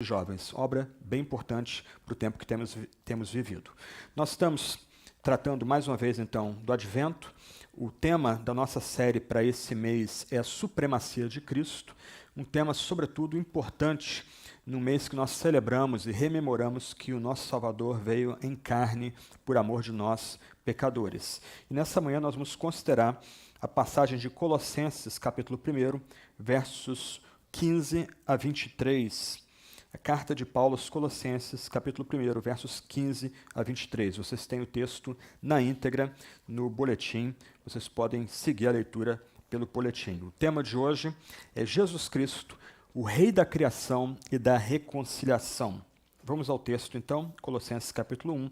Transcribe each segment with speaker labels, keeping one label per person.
Speaker 1: Jovens, obra bem importante para o tempo que temos vivido. Nós estamos tratando mais uma vez, então, do Advento. O tema da nossa série para esse mês é a supremacia de Cristo, um tema, sobretudo, importante no mês que nós celebramos e rememoramos que o nosso Salvador veio em carne por amor de nós, pecadores. E nessa manhã nós vamos considerar a passagem de Colossenses, capítulo 1, versos 15 a 23. A carta de Paulo aos Colossenses, capítulo 1, versos 15 a 23. Vocês têm o texto na íntegra no boletim. Vocês podem seguir a leitura pelo boletim. O tema de hoje é Jesus Cristo, o Rei da criação e da reconciliação. Vamos ao texto, então, Colossenses, capítulo 1,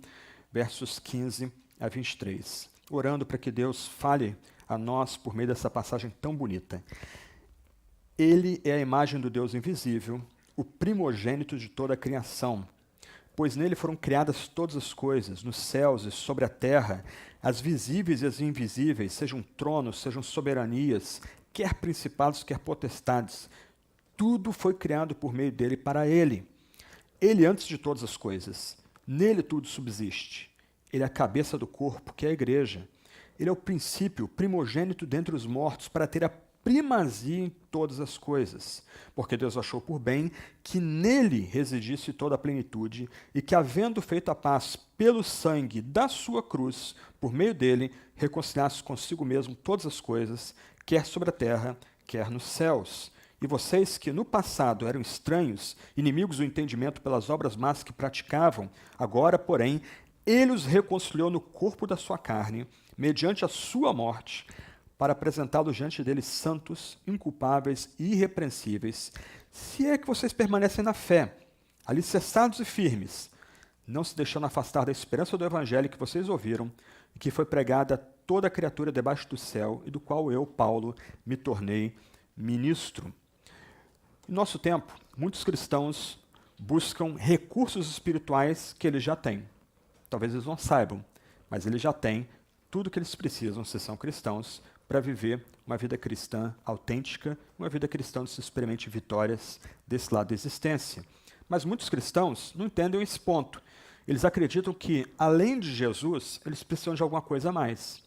Speaker 1: versos 15 a 23. Orando para que Deus fale a nós por meio dessa passagem tão bonita. Ele é a imagem do Deus invisível, o primogênito de toda a criação, pois nele foram criadas todas as coisas, nos céus e sobre a terra, as visíveis e as invisíveis, sejam tronos, sejam soberanias, quer principados, quer potestades. Tudo foi criado por meio dele e para ele. Ele antes de todas as coisas. Nele tudo subsiste. Ele é a cabeça do corpo, que é a igreja. Ele é o princípio, o primogênito dentre os mortos, para ter a primazia em todas as coisas, porque Deus achou por bem que nele residisse toda a plenitude e que, havendo feito a paz pelo sangue da sua cruz, por meio dele, reconciliasse consigo mesmo todas as coisas, quer sobre a terra, quer nos céus. E vocês que no passado eram estranhos, inimigos do entendimento pelas obras más que praticavam, agora, porém, ele os reconciliou no corpo da sua carne, mediante a sua morte, para apresentá-los diante deles santos, inculpáveis e irrepreensíveis, se é que vocês permanecem na fé, alicerçados e firmes, não se deixando afastar da esperança do evangelho que vocês ouviram e que foi pregada a toda a criatura debaixo do céu e do qual eu, Paulo, me tornei ministro. Em nosso tempo, muitos cristãos buscam recursos espirituais que eles já têm. Talvez eles não saibam, mas eles já têm tudo que eles precisam, se são cristãos, para viver uma vida cristã autêntica, uma vida cristã onde se experimente vitórias desse lado da existência. Mas muitos cristãos não entendem esse ponto. Eles acreditam que, além de Jesus, eles precisam de alguma coisa a mais.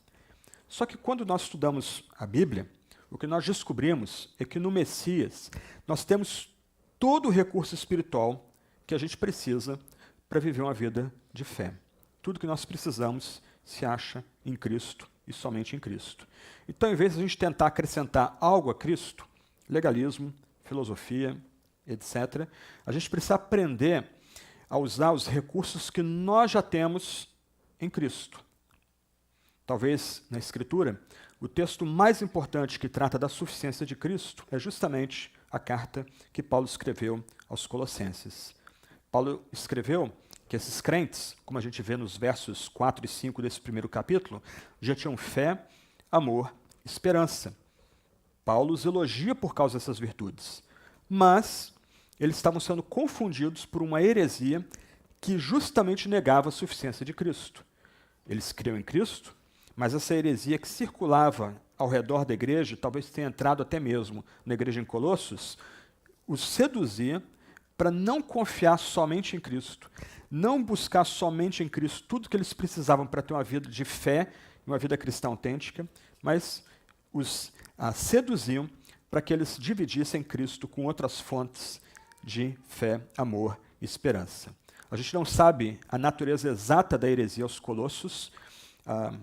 Speaker 1: Só que quando nós estudamos a Bíblia, o que nós descobrimos é que no Messias nós temos todo o recurso espiritual que a gente precisa para viver uma vida de fé. Tudo que nós precisamos se acha em Cristo e somente em Cristo. Então, em vez de a gente tentar acrescentar algo a Cristo, legalismo, filosofia, etc., a gente precisa aprender a usar os recursos que nós já temos em Cristo. Talvez, na Escritura, o texto mais importante que trata da suficiência de Cristo é justamente a carta que Paulo escreveu aos Colossenses. Paulo escreveu que esses crentes, como a gente vê nos versos 4 e 5 desse primeiro capítulo, já tinham fé, amor, esperança. Paulo os elogia por causa dessas virtudes, mas eles estavam sendo confundidos por uma heresia que justamente negava a suficiência de Cristo. Eles criam em Cristo, mas essa heresia que circulava ao redor da igreja, talvez tenha entrado até mesmo na igreja em Colossos, os seduzia para não confiar somente em Cristo, não buscar somente em Cristo tudo que eles precisavam para ter uma vida de fé, uma vida cristã autêntica, mas os seduziam para que eles dividissem Cristo com outras fontes de fé, amor e esperança. A gente não sabe a natureza exata da heresia aos Colossos, a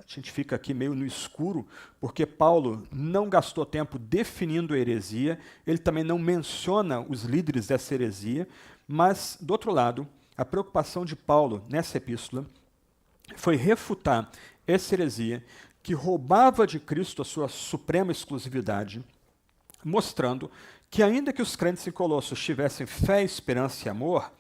Speaker 1: gente fica aqui meio no escuro, porque Paulo não gastou tempo definindo a heresia, ele também não menciona os líderes dessa heresia, mas, do outro lado, a preocupação de Paulo nessa epístola foi refutar essa heresia que roubava de Cristo a sua suprema exclusividade, mostrando que ainda que os crentes em Colossos tivessem fé, esperança e amor,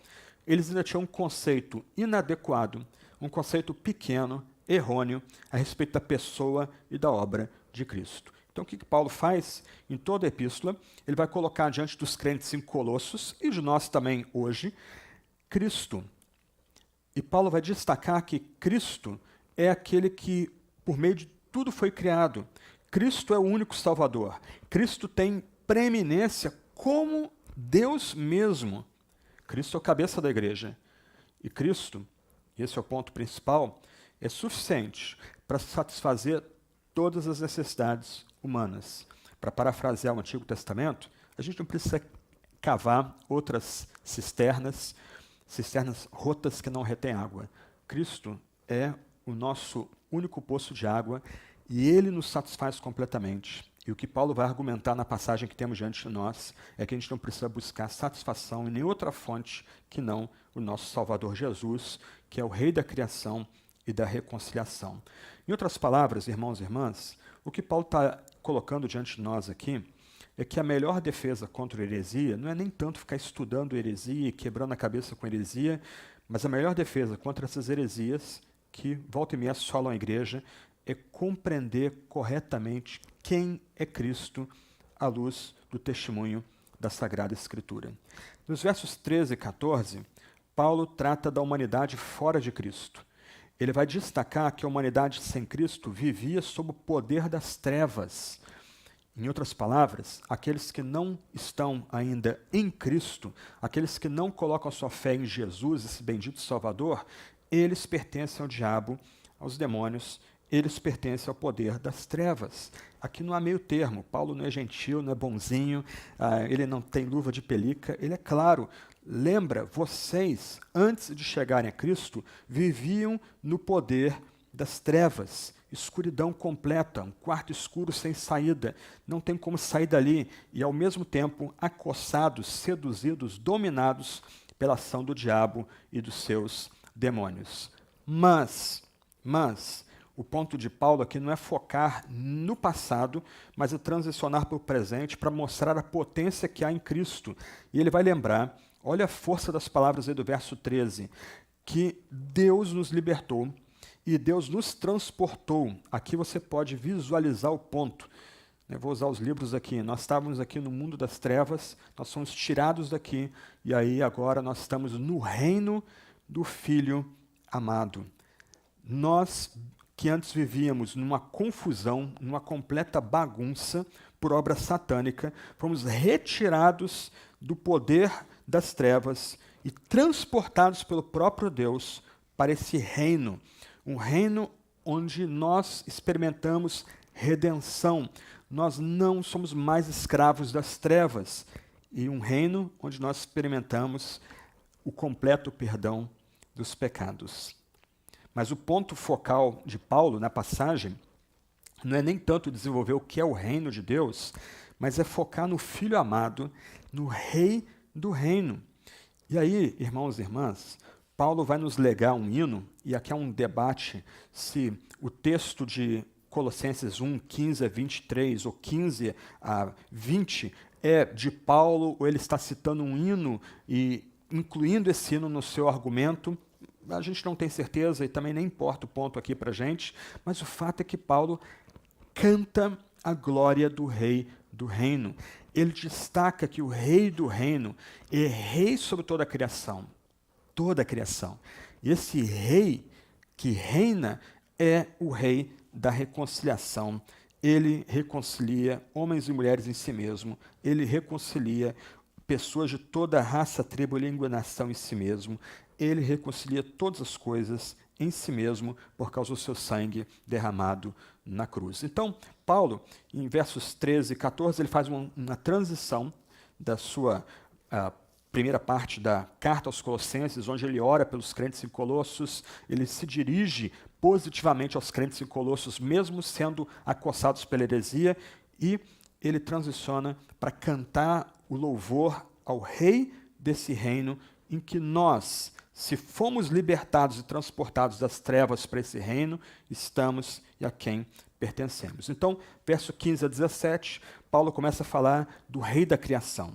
Speaker 1: eles ainda tinham um conceito inadequado, um conceito pequeno, errôneo, a respeito da pessoa e da obra de Cristo. Então, o que Paulo faz em toda a epístola? Ele vai colocar diante dos crentes em Colossos, e de nós também hoje, Cristo. E Paulo vai destacar que Cristo é aquele que, por meio de tudo, foi criado. Cristo é o único Salvador. Cristo tem preeminência como Deus mesmo. Cristo é o cabeça da igreja. E Cristo, esse é o ponto principal, é suficiente para satisfazer todas as necessidades humanas. Para parafrasear o Antigo Testamento, a gente não precisa cavar outras cisternas rotas que não retêm água. Cristo é o nosso único poço de água e ele nos satisfaz completamente. E o que Paulo vai argumentar na passagem que temos diante de nós é que a gente não precisa buscar satisfação em nenhuma outra fonte que não o nosso Salvador Jesus, que é o Rei da criação e da reconciliação. Em outras palavras, irmãos e irmãs, o que Paulo está colocando diante de nós aqui é que a melhor defesa contra a heresia não é nem tanto ficar estudando heresia e quebrando a cabeça com heresia, mas a melhor defesa contra essas heresias, que volta e meia falam à igreja, é compreender corretamente quem é Cristo à luz do testemunho da Sagrada Escritura. Nos versos 13 e 14, Paulo trata da humanidade fora de Cristo. Ele vai destacar que a humanidade sem Cristo vivia sob o poder das trevas. Em outras palavras, aqueles que não estão ainda em Cristo, aqueles que não colocam a sua fé em Jesus, esse bendito Salvador, eles pertencem ao diabo, aos demônios, eles pertencem ao poder das trevas. Aqui não há meio termo. Paulo não é gentil, não é bonzinho, ele não tem luva de pelica, ele é claro. Lembra, vocês, antes de chegarem a Cristo, viviam no poder das trevas, escuridão completa, um quarto escuro sem saída, não tem como sair dali, e ao mesmo tempo acossados, seduzidos, dominados pela ação do diabo e dos seus demônios. Mas, o ponto de Paulo aqui não é focar no passado, mas é transicionar para o presente para mostrar a potência que há em Cristo. E ele vai lembrar, olha a força das palavras aí do verso 13, que Deus nos libertou e Deus nos transportou. Aqui você pode visualizar o ponto. Eu vou usar os livros aqui. Nós estávamos aqui no mundo das trevas, nós somos tirados daqui, e aí agora nós estamos no reino do Filho amado. Nós que antes vivíamos numa confusão, numa completa bagunça, por obra satânica, fomos retirados do poder das trevas e transportados pelo próprio Deus para esse reino, um reino onde nós experimentamos redenção. Nós não somos mais escravos das trevas, e um reino onde nós experimentamos o completo perdão dos pecados. Mas o ponto focal de Paulo na passagem não é nem tanto desenvolver o que é o reino de Deus, mas é focar no Filho amado, no Rei do reino. E aí, irmãos e irmãs, Paulo vai nos legar um hino, e aqui há um debate se o texto de Colossenses 1, 15 a 23, ou 15 a 20, é de Paulo, ou ele está citando um hino e incluindo esse hino no seu argumento. A gente não tem certeza e também nem importa o ponto aqui para a gente, mas o fato é que Paulo canta a glória do Rei do Reino. Ele destaca que o Rei do Reino é rei sobre toda a criação. Toda a criação. E esse Rei que reina é o Rei da reconciliação. Ele reconcilia homens e mulheres em si mesmo. Ele reconcilia pessoas de toda raça, tribo, língua e nação em si mesmo. Ele reconcilia todas as coisas em si mesmo por causa do seu sangue derramado na cruz. Então, Paulo, em versos 13 e 14, ele faz uma transição da sua primeira parte da carta aos Colossenses, onde ele ora pelos crentes em Colossos, ele se dirige positivamente aos crentes em Colossos, mesmo sendo acossados pela heresia, e ele transiciona para cantar o louvor ao Rei desse reino, em que nós, se fomos libertados e transportados das trevas para esse reino, estamos e a quem pertencemos. Então, verso 15 a 17, Paulo começa a falar do Rei da criação.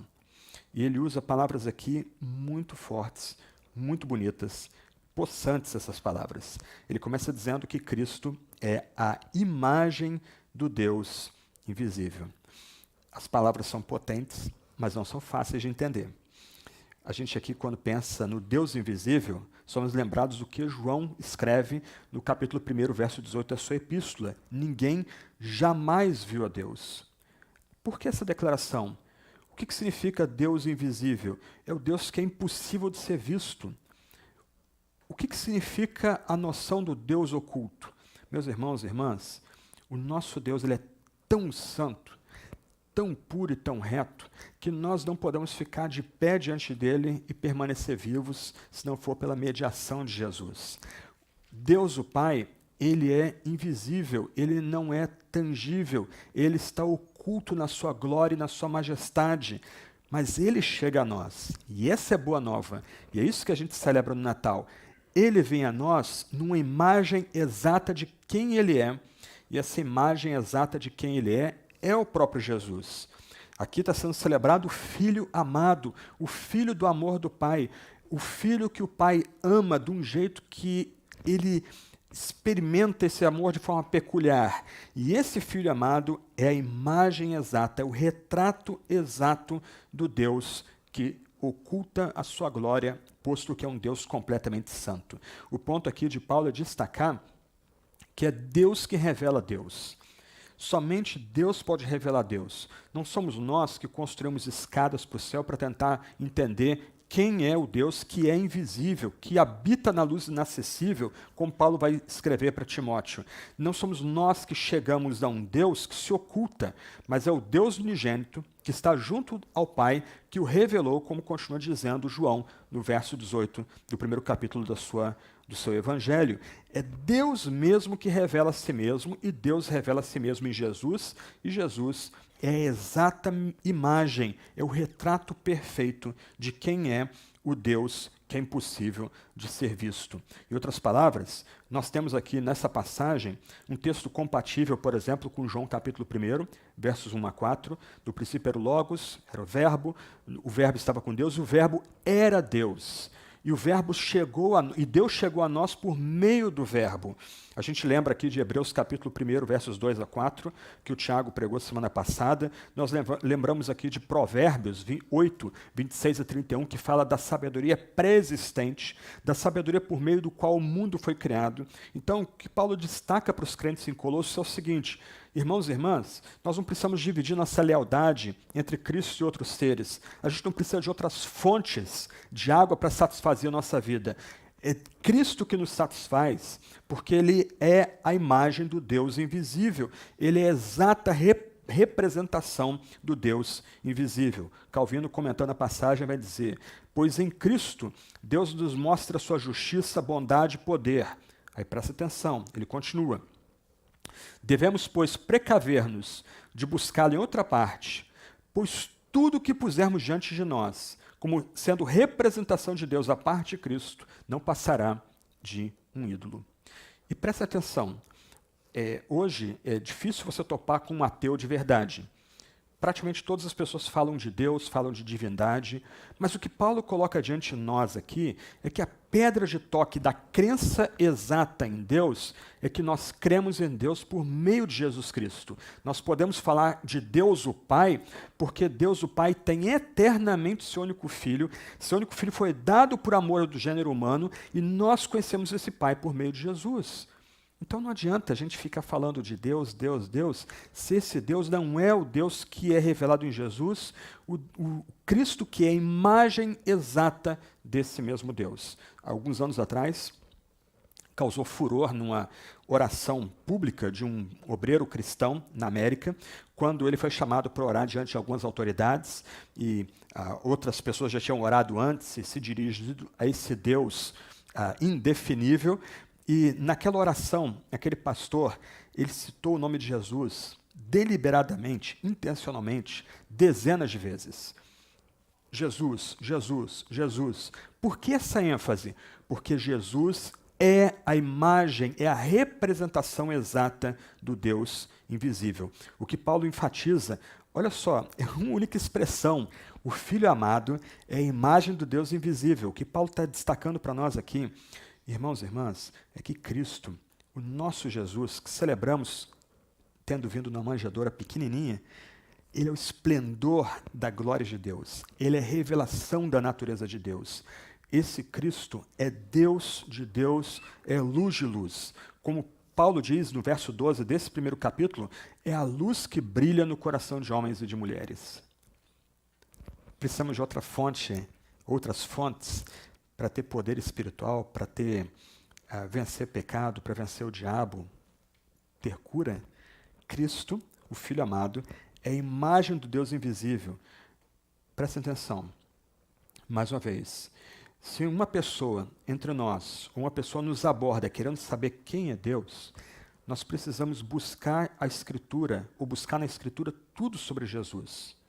Speaker 1: E ele usa palavras aqui muito fortes, muito bonitas, possantes essas palavras. Ele começa dizendo que Cristo é a imagem do Deus invisível. As palavras são potentes, mas não são fáceis de entender. A gente aqui, quando pensa no Deus invisível, somos lembrados do que João escreve no capítulo 1, verso 18 da sua epístola. Ninguém jamais viu a Deus. Por que essa declaração? O que significa Deus invisível? É o Deus que é impossível de ser visto. O que significa a noção do Deus oculto? Meus irmãos e irmãs, o nosso Deus ele é tão santo, tão puro e tão reto, que nós não podemos ficar de pé diante dele e permanecer vivos, se não for pela mediação de Jesus. Deus o Pai, ele é invisível, ele não é tangível, ele está oculto na sua glória e na sua majestade, mas ele chega a nós, e essa é boa nova, e é isso que a gente celebra no Natal. Ele vem a nós numa imagem exata de quem ele é, e essa imagem exata de quem ele é o próprio Jesus. Aqui está sendo celebrado o Filho amado, o Filho do amor do Pai, o Filho que o Pai ama de um jeito que ele experimenta esse amor de forma peculiar. E esse Filho amado é a imagem exata, é o retrato exato do Deus que oculta a sua glória, posto que é um Deus completamente santo. O ponto aqui de Paulo é destacar que é Deus que revela Deus. Somente Deus pode revelar Deus. Não somos nós que construímos escadas para o céu para tentar entender quem é o Deus que é invisível, que habita na luz inacessível, como Paulo vai escrever para Timóteo. Não somos nós que chegamos a um Deus que se oculta, mas é o Deus unigênito que está junto ao Pai, que o revelou, como continua dizendo João no verso 18 do primeiro capítulo do seu Evangelho. É Deus mesmo que revela a si mesmo, e Deus revela a si mesmo em Jesus, e Jesus é a exata imagem, é o retrato perfeito de quem é o Deus que é impossível de ser visto. Em outras palavras, nós temos aqui nessa passagem um texto compatível, por exemplo, com João capítulo 1, versos 1 a 4. No princípio era o Logos, era o Verbo estava com Deus, e o Verbo era Deus. E o Verbo e Deus chegou a nós por meio do Verbo. A gente lembra aqui de Hebreus capítulo 1, versos 2 a 4, que o Tiago pregou semana passada. Nós lembramos aqui de Provérbios 8, 26 a 31, que fala da sabedoria pré-existente, da sabedoria por meio do qual o mundo foi criado. Então, o que Paulo destaca para os crentes em Colossos é o seguinte: irmãos e irmãs, nós não precisamos dividir nossa lealdade entre Cristo e outros seres. A gente não precisa de outras fontes de água para satisfazer a nossa vida. É Cristo que nos satisfaz, porque ele é a imagem do Deus invisível. Ele é a exata representação do Deus invisível. Calvino, comentando a passagem, vai dizer: pois em Cristo, Deus nos mostra a sua justiça, bondade e poder. Aí presta atenção, ele continua. Devemos, pois, precaver-nos de buscá-lo em outra parte, pois tudo o que pusermos diante de nós, como sendo representação de Deus à parte de Cristo, não passará de um ídolo. E presta atenção, hoje é difícil você topar com um ateu de verdade. Praticamente todas as pessoas falam de Deus, falam de divindade, mas o que Paulo coloca diante de nós aqui é que a pedra de toque da crença exata em Deus é que nós cremos em Deus por meio de Jesus Cristo. Nós podemos falar de Deus o Pai, porque Deus o Pai tem eternamente seu único filho foi dado por amor do gênero humano, e nós conhecemos esse Pai por meio de Jesus. Então não adianta a gente ficar falando de Deus, Deus, Deus, se esse Deus não é o Deus que é revelado em Jesus, o Cristo que é a imagem exata desse mesmo Deus. Alguns anos atrás, causou furor numa oração pública de um obreiro cristão na América, quando ele foi chamado para orar diante de algumas autoridades, e outras pessoas já tinham orado antes e se dirigido a esse Deus indefinível. E naquela oração, aquele pastor, ele citou o nome de Jesus deliberadamente, intencionalmente, dezenas de vezes. Jesus, Jesus, Jesus. Por que essa ênfase? Porque Jesus é a imagem, é a representação exata do Deus invisível. O que Paulo enfatiza, olha só, é uma única expressão. O Filho amado é a imagem do Deus invisível. O que Paulo está destacando para nós aqui, irmãos e irmãs, é que Cristo, o nosso Jesus, que celebramos tendo vindo na manjedoura pequenininha, ele é o esplendor da glória de Deus. Ele é a revelação da natureza de Deus. Esse Cristo é Deus de Deus, é luz de luz. Como Paulo diz no verso 12 desse primeiro capítulo, é a luz que brilha no coração de homens e de mulheres. precisamos de outras fontes para ter poder espiritual, para ter vencer pecado, para vencer o diabo, ter cura. Cristo, o Filho amado, é a imagem do Deus invisível. Prestem atenção, mais uma vez. Se uma pessoa entre nós, uma pessoa nos aborda querendo saber quem é Deus, nós precisamos buscar a Escritura, ou buscar na Escritura tudo sobre Jesus.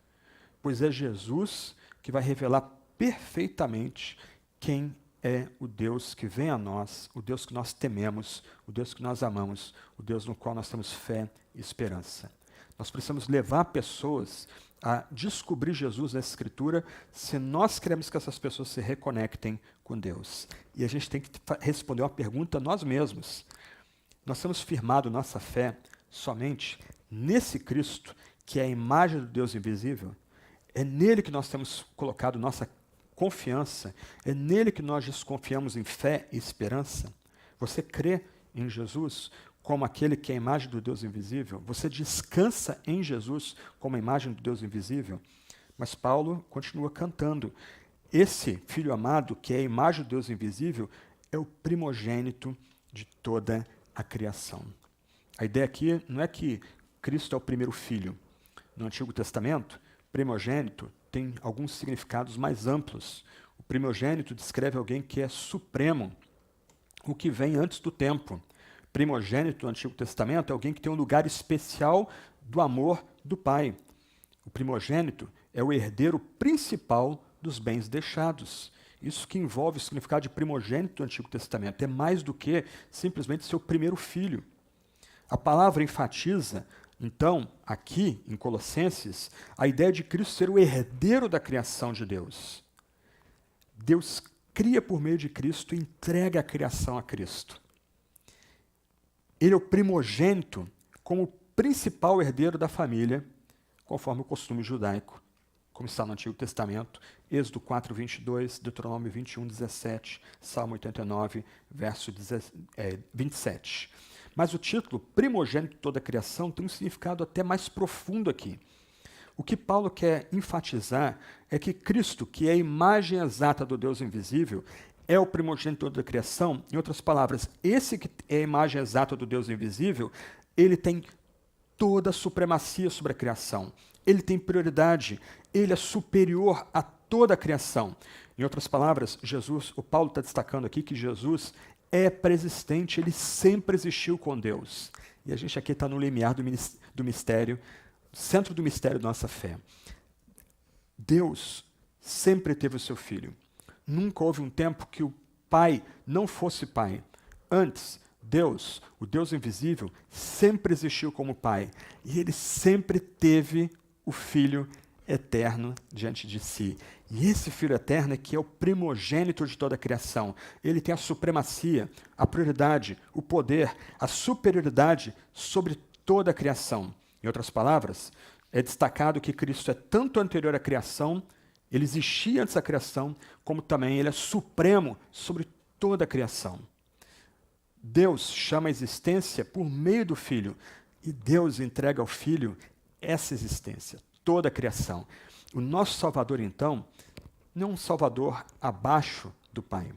Speaker 1: Pois é Jesus que vai revelar perfeitamente quem é o Deus que vem a nós, o Deus que nós tememos, o Deus que nós amamos, o Deus no qual nós temos fé e esperança. Nós precisamos levar pessoas a descobrir Jesus na Escritura se nós queremos que essas pessoas se reconectem com Deus. E a gente tem que responder uma pergunta a nós mesmos. Nós temos firmado nossa fé somente nesse Cristo, que é a imagem do Deus invisível? É nele que nós temos colocado nossa confiança? É nele que nós desconfiamos em fé e esperança? Você crê em Jesus como aquele que é a imagem do Deus invisível? Você descansa em Jesus como a imagem do Deus invisível? Mas Paulo continua cantando. Esse Filho amado, que é a imagem do Deus invisível, é o primogênito de toda a criação. A ideia aqui não é que Cristo é o primeiro filho. No Antigo Testamento, primogênito tem alguns significados mais amplos. O primogênito descreve alguém que é supremo, o que vem antes do tempo. Primogênito no Antigo Testamento é alguém que tem um lugar especial do amor do pai. O primogênito é o herdeiro principal dos bens deixados. Isso que envolve o significado de primogênito do Antigo Testamento. É mais do que simplesmente ser o primeiro filho. A palavra enfatiza, então, aqui em Colossenses, a ideia de Cristo ser o herdeiro da criação de Deus. Deus cria por meio de Cristo e entrega a criação a Cristo. Ele é o primogênito como principal herdeiro da família, conforme o costume judaico, como está no Antigo Testamento, Êxodo 4, 22, Deuteronômio 21, 17, Salmo 89, verso 27. Mas o título, primogênito de toda a criação, tem um significado até mais profundo aqui. O que Paulo quer enfatizar é que Cristo, que é a imagem exata do Deus invisível, é o primogênito de toda a criação. Em outras palavras, esse que é a imagem exata do Deus invisível, ele tem toda a supremacia sobre a criação. Ele tem prioridade, ele é superior a toda a criação. Em outras palavras, o Paulo está destacando aqui que Jesus é pré-existente, ele sempre existiu com Deus. E a gente aqui está no limiar do mistério, centro do mistério da nossa fé. Deus sempre teve o seu Filho. Nunca houve um tempo que o Pai não fosse Pai. Antes, Deus, o Deus invisível, sempre existiu como Pai. E ele sempre teve o Filho eterno diante de si. E esse Filho eterno é que é o primogênito de toda a criação. Ele tem a supremacia, a prioridade, o poder, a superioridade sobre toda a criação. Em outras palavras, é destacado que Cristo é tanto anterior à criação, ele existia antes da criação, como também ele é supremo sobre toda a criação. Deus chama a existência por meio do Filho, e Deus entrega ao Filho essa existência, toda a criação. O nosso Salvador, então, não é um Salvador abaixo do Pai.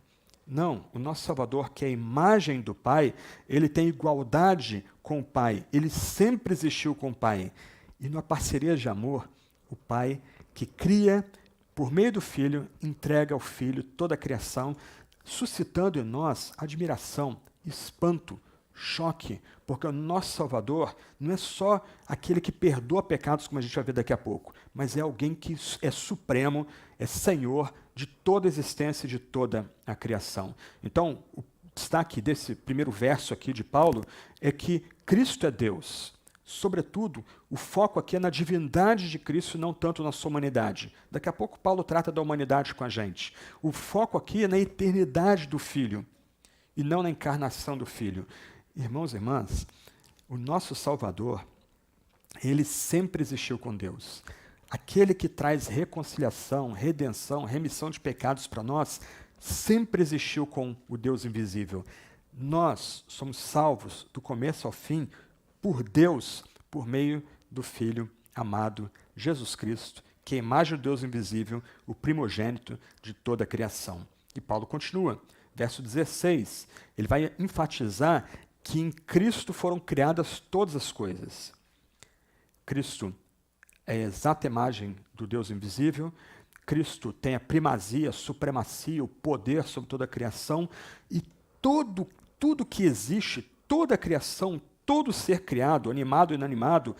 Speaker 1: Não, o nosso Salvador, que é a imagem do Pai, ele tem igualdade com o Pai. Ele sempre existiu com o Pai. E numa parceria de amor, o Pai que cria, por meio do Filho, entrega ao Filho toda a criação, suscitando em nós admiração, espanto, choque, porque o nosso Salvador não é só aquele que perdoa pecados, como a gente vai ver daqui a pouco, mas é alguém que é supremo, é Senhor de toda a existência e de toda a criação. Então, o destaque desse primeiro verso aqui de Paulo é que Cristo é Deus. Sobretudo, o foco aqui é na divindade de Cristo, não tanto na sua humanidade. Daqui a pouco Paulo trata da humanidade com a gente. O foco aqui é na eternidade do Filho, e não na encarnação do Filho. Irmãos e irmãs, o nosso Salvador, ele sempre existiu com Deus. Aquele que traz reconciliação, redenção, remissão de pecados para nós, sempre existiu com o Deus invisível. Nós somos salvos do começo ao fim por Deus, por meio do Filho amado Jesus Cristo, que é a imagem do Deus invisível, o primogênito de toda a criação. E Paulo continua, verso 16, ele vai enfatizar que em Cristo foram criadas todas as coisas. Cristo é a exata imagem do Deus invisível, Cristo tem a primazia, a supremacia, o poder sobre toda a criação, e tudo que existe, toda a criação, todo ser criado, animado e inanimado,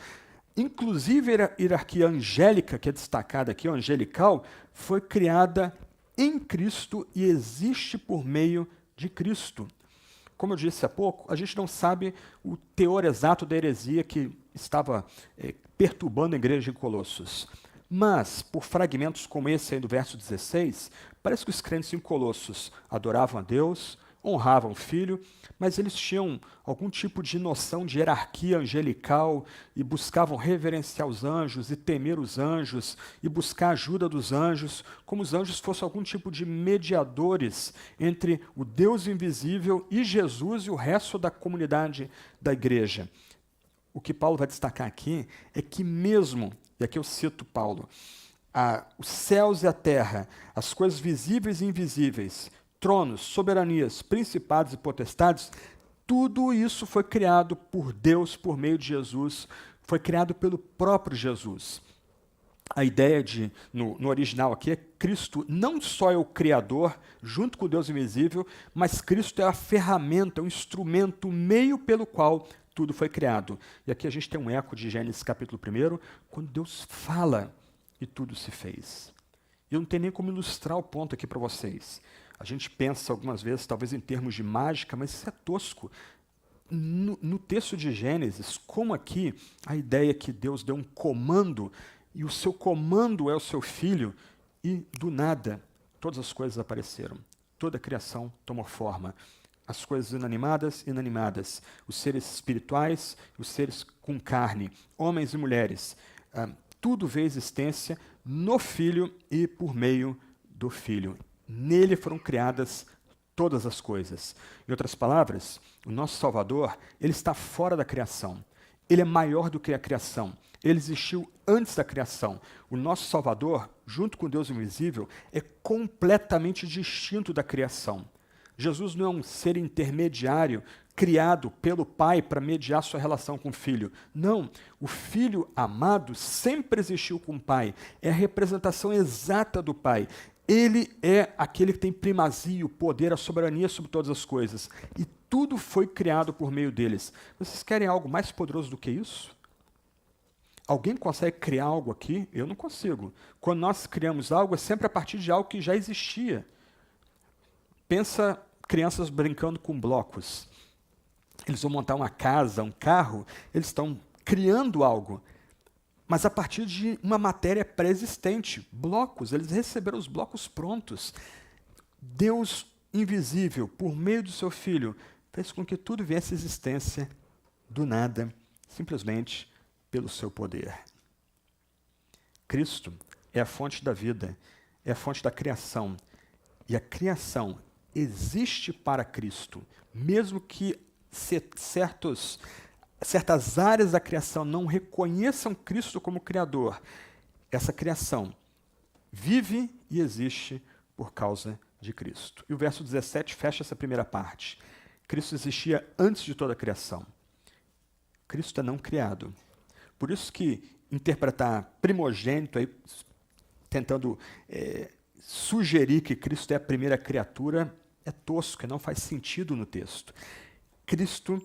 Speaker 1: inclusive a hierarquia angélica, que é destacada aqui, o angelical, foi criada em Cristo e existe por meio de Cristo. Como eu disse há pouco, a gente não sabe o teor exato da heresia que estava perturbando a igreja de Colossos. Mas, por fragmentos como esse aí do verso 16, parece que os crentes em Colossos adoravam a Deus, honravam o Filho, mas eles tinham algum tipo de noção de hierarquia angelical e buscavam reverenciar os anjos e temer os anjos e buscar a ajuda dos anjos, como os anjos fossem algum tipo de mediadores entre o Deus invisível e Jesus e o resto da comunidade da igreja. O que Paulo vai destacar aqui é que mesmo, e aqui eu cito Paulo, os céus e a terra, as coisas visíveis e invisíveis, tronos, soberanias, principados e potestades, tudo isso foi criado por Deus por meio de Jesus, foi criado pelo próprio Jesus. A ideia no original aqui é Cristo não só é o Criador, junto com o Deus invisível, mas Cristo é a ferramenta, o instrumento, o meio pelo qual tudo foi criado. E aqui a gente tem um eco de Gênesis capítulo 1, quando Deus fala e tudo se fez. Eu não tenho nem como ilustrar o ponto aqui para vocês. A gente pensa algumas vezes, talvez em termos de mágica, mas isso é tosco. No texto de Gênesis, como aqui, a ideia é que Deus deu um comando, e o seu comando é o seu Filho, e do nada, todas as coisas apareceram. Toda a criação tomou forma. As coisas inanimadas, os seres espirituais, os seres com carne, homens e mulheres, tudo veio à existência no Filho e por meio do Filho. Nele foram criadas todas as coisas. Em outras palavras, o nosso Salvador, ele está fora da criação. Ele é maior do que a criação. Ele existiu antes da criação. O nosso Salvador, junto com Deus invisível, é completamente distinto da criação. Jesus não é um ser intermediário criado pelo Pai para mediar sua relação com o Filho. Não, o Filho amado sempre existiu com o Pai. É a representação exata do Pai. Ele é aquele que tem primazia, o poder, a soberania sobre todas as coisas. E tudo foi criado por meio deles. Vocês querem algo mais poderoso do que isso? Alguém consegue criar algo aqui? Eu não consigo. Quando nós criamos algo, é sempre a partir de algo que já existia. Pensa crianças brincando com blocos. Eles vão montar uma casa, um carro, eles estão criando algo, mas a partir de uma matéria pré-existente, blocos, eles receberam os blocos prontos. Deus invisível, por meio do seu Filho, fez com que tudo viesse à existência do nada, simplesmente pelo seu poder. Cristo é a fonte da vida, é a fonte da criação, e a criação existe para Cristo, mesmo que certas áreas da criação não reconheçam Cristo como Criador. Essa criação vive e existe por causa de Cristo. E o verso 17 fecha essa primeira parte. Cristo existia antes de toda a criação. Cristo é não criado. Por isso que interpretar primogênito, aí, tentando sugerir que Cristo é a primeira criatura, é tosco, não faz sentido no texto. Cristo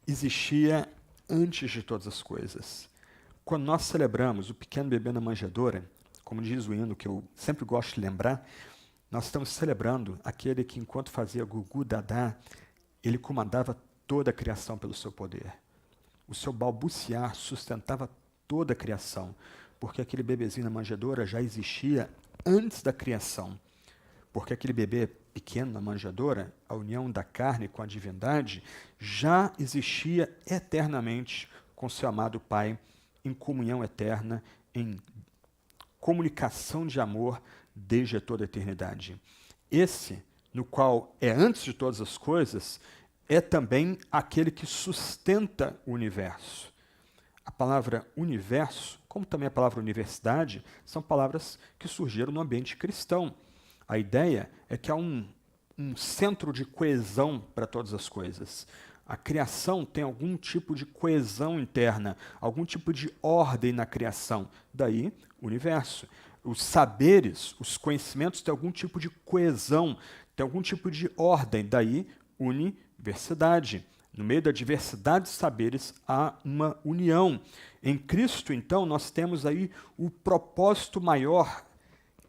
Speaker 1: existia antes de todas as coisas. Quando nós celebramos o pequeno bebê na manjedoura, como diz o hino que eu sempre gosto de lembrar, nós estamos celebrando aquele que, enquanto fazia gugu dadá, ele comandava toda a criação pelo seu poder. O seu balbuciar sustentava toda a criação, porque aquele bebezinho na manjedoura já existia antes da criação. Porque aquele bebê pequeno na manjedoura, a união da carne com a divindade, já existia eternamente com seu amado Pai, em comunhão eterna, em comunicação de amor desde toda a eternidade. Esse, no qual é antes de todas as coisas, é também aquele que sustenta o universo. a palavra universo, como também a palavra universidade, são palavras que surgiram no ambiente cristão. A ideia é que há um centro de coesão para todas as coisas. A criação tem algum tipo de coesão interna, algum tipo de ordem na criação. Daí, universo. Os saberes, os conhecimentos têm algum tipo de coesão, têm algum tipo de ordem. Daí, universidade. No meio da diversidade de saberes, há uma união. Em Cristo, então, nós temos aí o propósito maior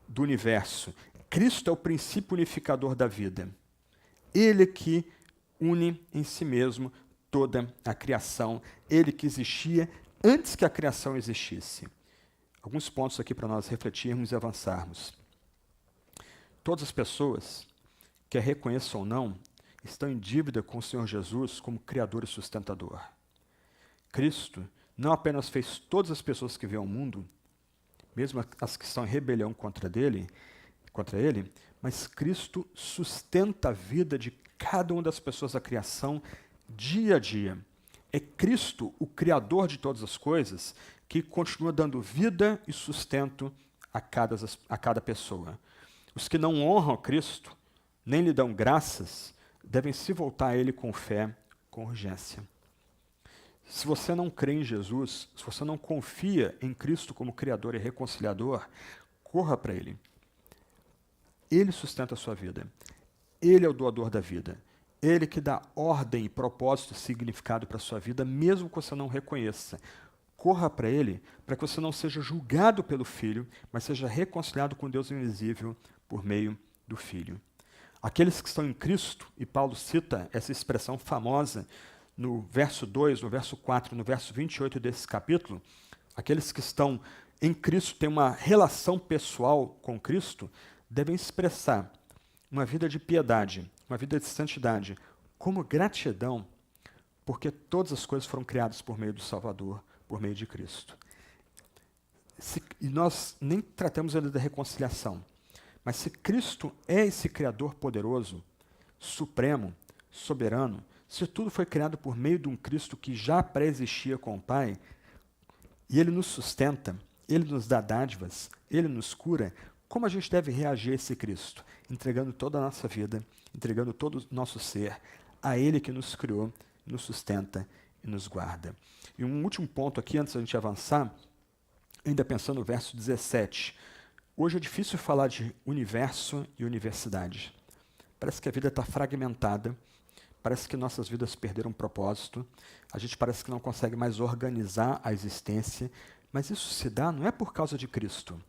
Speaker 1: do universo. Cristo é o princípio unificador da vida. Ele que une em si mesmo toda a criação. Ele que existia antes que a criação existisse. Alguns pontos aqui para nós refletirmos e avançarmos. Todas as pessoas, quer reconheçam ou não, estão em dívida com o Senhor Jesus como Criador e sustentador. Cristo não apenas fez todas as pessoas que vêm ao mundo, mesmo as que estão em rebelião contra ele, mas Cristo sustenta a vida de cada uma das pessoas da criação dia a dia. É Cristo, o Criador de todas as coisas, que continua dando vida e sustento a cada pessoa. Os que não honram a Cristo, nem lhe dão graças, devem se voltar a Ele com fé, com urgência. Se você não crê em Jesus, se você não confia em Cristo como Criador e Reconciliador, corra para Ele. Ele sustenta a sua vida. Ele é o doador da vida. Ele que dá ordem, propósito e significado para a sua vida, mesmo que você não reconheça. Corra para Ele, para que você não seja julgado pelo Filho, mas seja reconciliado com Deus invisível por meio do Filho. Aqueles que estão em Cristo, e Paulo cita essa expressão famosa no verso 2, no verso 4, no verso 28 desse capítulo, aqueles que estão em Cristo, têm uma relação pessoal com Cristo, devem expressar uma vida de piedade, uma vida de santidade, como gratidão, porque todas as coisas foram criadas por meio do Salvador, por meio de Cristo. E nós nem tratamos ainda da reconciliação, mas se Cristo é esse Criador poderoso, supremo, soberano, se tudo foi criado por meio de um Cristo que já pré-existia com o Pai, e Ele nos sustenta, Ele nos dá dádivas, Ele nos cura, como a gente deve reagir a esse Cristo? Entregando toda a nossa vida, entregando todo o nosso ser a Ele que nos criou, nos sustenta e nos guarda. E um último ponto aqui, antes da gente avançar, ainda pensando no verso 17. Hoje é difícil falar de universo e universidade. Parece que a vida está fragmentada, parece que nossas vidas perderam propósito, a gente parece que não consegue mais organizar a existência, mas isso se dá não é por causa de Cristo.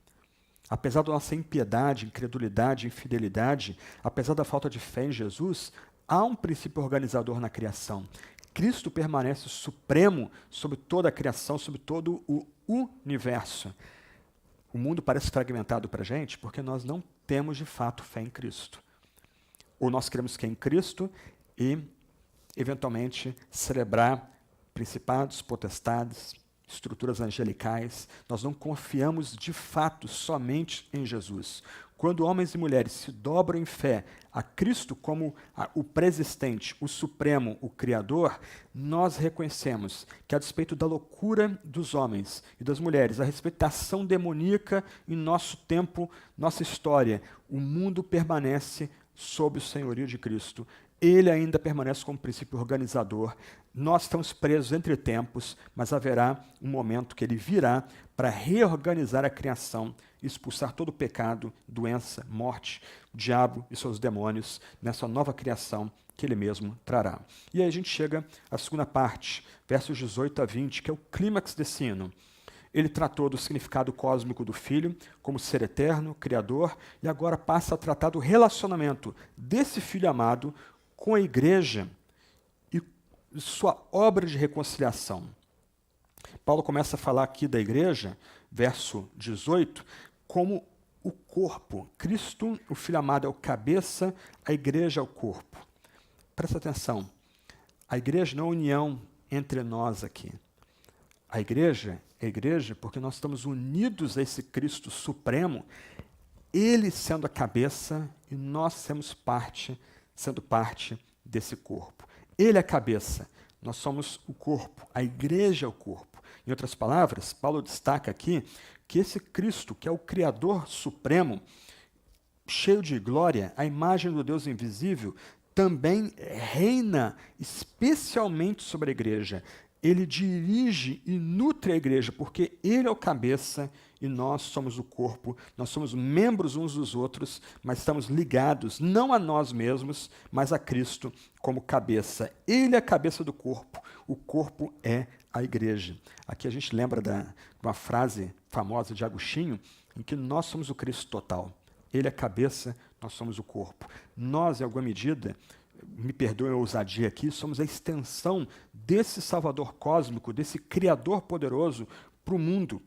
Speaker 1: Apesar da nossa impiedade, incredulidade, infidelidade, apesar da falta de fé em Jesus, há um princípio organizador na criação. Cristo permanece supremo sobre toda a criação, sobre todo o universo. O mundo parece fragmentado para a gente porque nós não temos de fato fé em Cristo. Ou nós queremos que é em Cristo e, eventualmente, celebrar principados, potestades, estruturas angelicais. Nós não confiamos de fato somente em Jesus. Quando homens e mulheres se dobram em fé a Cristo como o preexistente, o supremo, o Criador, nós reconhecemos que, a despeito da loucura dos homens e das mulheres, a respeito da ação demoníaca em nosso tempo, nossa história, o mundo permanece sob o senhorio de Cristo. Ele ainda permanece como princípio organizador. Nós estamos presos entre tempos, mas haverá um momento que ele virá para reorganizar a criação, expulsar todo o pecado, doença, morte, o diabo e seus demônios nessa nova criação que ele mesmo trará. E aí a gente chega à segunda parte, versos 18 a 20, que é o clímax desse hino. Ele tratou do significado cósmico do Filho como ser eterno, criador, e agora passa a tratar do relacionamento desse Filho amado com a igreja e sua obra de reconciliação. Paulo começa a falar aqui da igreja, verso 18, como o corpo. Cristo, o Filho amado, é o cabeça, a igreja é o corpo. Presta atenção, a igreja não é a união entre nós aqui. A igreja é a igreja porque nós estamos unidos a esse Cristo supremo, ele sendo a cabeça e nós sendo parte desse corpo. Ele é a cabeça, nós somos o corpo, a igreja é o corpo. Em outras palavras, Paulo destaca aqui que esse Cristo, que é o Criador Supremo, cheio de glória, a imagem do Deus invisível, também reina especialmente sobre a igreja. Ele dirige e nutre a igreja, porque ele é o cabeça e nós somos o corpo, nós somos membros uns dos outros, mas estamos ligados não a nós mesmos, mas a Cristo como cabeça. Ele é a cabeça do corpo, o corpo é a igreja. Aqui a gente lembra de uma frase famosa de Agostinho, em que nós somos o Cristo total. Ele é a cabeça, nós somos o corpo. Nós, em alguma medida, me perdoe a ousadia aqui, somos a extensão desse Salvador cósmico, desse Criador poderoso para o mundo,